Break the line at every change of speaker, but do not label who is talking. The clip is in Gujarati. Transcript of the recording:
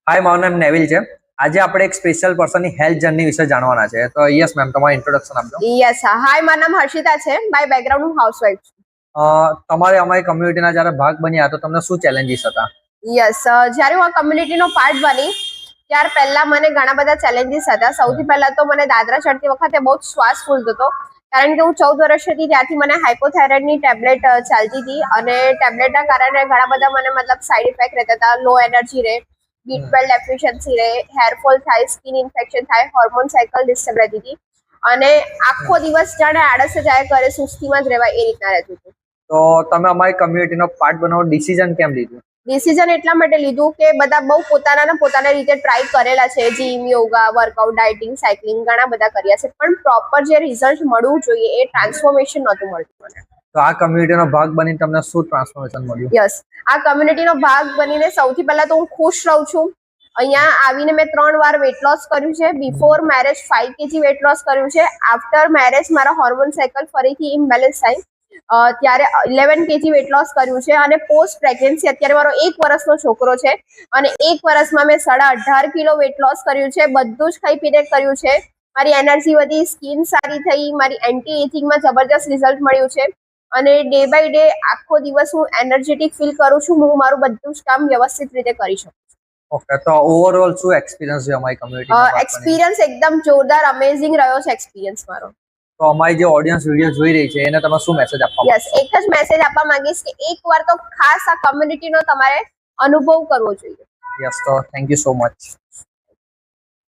હાય, મારું નામ નેવિલ છે. આજે આપણે એક સ્પેશિયલ પર્સનની હેલ્થ જર્ની વિશે જાણવાના છે. તો યસ મેમ, તમારું ઇન્ટ્રોડક્શન આપજો.
યસ હાય, મારું નામ હર્ષિતા છે. બાય બેકગ્રાઉન્ડ હું હાઉસવાઇફ છું.
તમારે અમારી કમ્યુનિટીના જ્યારે ભાગ બન્યા તો તમને શું ચેલેન્જીસ હતા?
યસ, જ્યારે હું આ કમ્યુનિટીનો પાર્ટ બની ત્યાર પહેલા મને ઘણા બધા ચેલેન્જીસ હતા. સૌથી પહેલા તો મને દાદરા ચડતી વખતે બહુ જ શ્વાસ ફૂલતો હતો, કારણ કે હું 14 વર્ષ હતી ત્યારથી મને હાઇપોથાઇરોઇડની ટેબ્લેટ ચાલતી હતી અને ટેબ્લેટના કારણે ઘણા બધા મને સાઇડ ઇફેક્ટ રહેતા હતા. લો એનર્જી રહે, B12 ડેફિશિયન્સી રહે, હેરફોલ થાય, સ્કિન ઇન્ફેક્શન થાય, હોર્મોન સાયકલ ડિસ્ટર્બ રહેતી હતી અને આખો દિવસ જાણે આળસ જ આયા કરે, સુસ્તીમાં જ રહેવાય એ રીતના રહેતું હતું.
તો તમે અમારી કમ્યુનિટીનો પાર્ટ બનવાનો ડિસિઝન કેમ લીધું?
ડિસિઝન એટલા માટે લીધું કે બધા બહુ પોતાના રીતે ટ્રાય કરેલા છે. Gym, yoga, workout, dieting, cycling ઘણા બધા કર્યા છે, પણ પ્રોપર જે રિઝલ્ટ મળવું જોઈએ એ ટ્રાન્સફોર્મેશન નહોતું મળતું મને.
તો આ કમ્યુનિટીનો ભાગ બનીને તમને શું ટ્રાન્સફોર્મેશન મળ્યું?
યસ, આ કમ્યુનિટીનો ભાગ બનીને સૌથી પહેલા તો હું ખુશ રહું છું. અહીંયા આવીને મેં 3 વાર વેટ લોસ કર્યું છે. Before marriage 5 kg weight loss કર્યું છે. આફ્ટર મેરેજ મારા હોર્મોન સાયકલ ફરીથી ઇમ્બેલેન્સ થાય ત્યારે 11 kg વેટ લોસ કર્યું છે અને પોસ્ટ પ્રેગ્નન્સી અત્યારે મારો 1 વર્ષનો છોકરો છે અને 1 વર્ષમાં મેં 18.5 કિલો વેટ લોસ કર્યું છે. બધું જ ખાઈ પીને કર્યું છે. મારી એનર્જી વધી, સ્કિન સારી થઈ, મારી એન્ટી એજિંગમાં જબરજસ્ત રિઝલ્ટ મળ્યું છે અને ડે બાય ડે આખો દિવસ હું એનર્જેટિક ફીલ કરું છું. હું મારું બધું જ કામ વ્યવસ્થિત રીતે કરી શકું છું.
ઓકે, તો ઓવરઓલ શું એક્સપિરિયન્સ છે અમારી કમ્યુનિટીમાં?
એક્સપિરિયન્સ એકદમ જોરદાર, અમેઝિંગ રહ્યો છે એક્સપિરિયન્સ મારો.
તો અમારી જે ઓડિયન્સ વિડીયો જોઈ રહી છે એને તમે શું મેસેજ આપવા?
યસ, એક જ મેસેજ આપવા માંગીશ કે એકવાર તો ખાસ આ કમ્યુનિટીનો તમારે અનુભવ કરવો જોઈએ.
યસ, તો થેન્ક યુ સો મચ.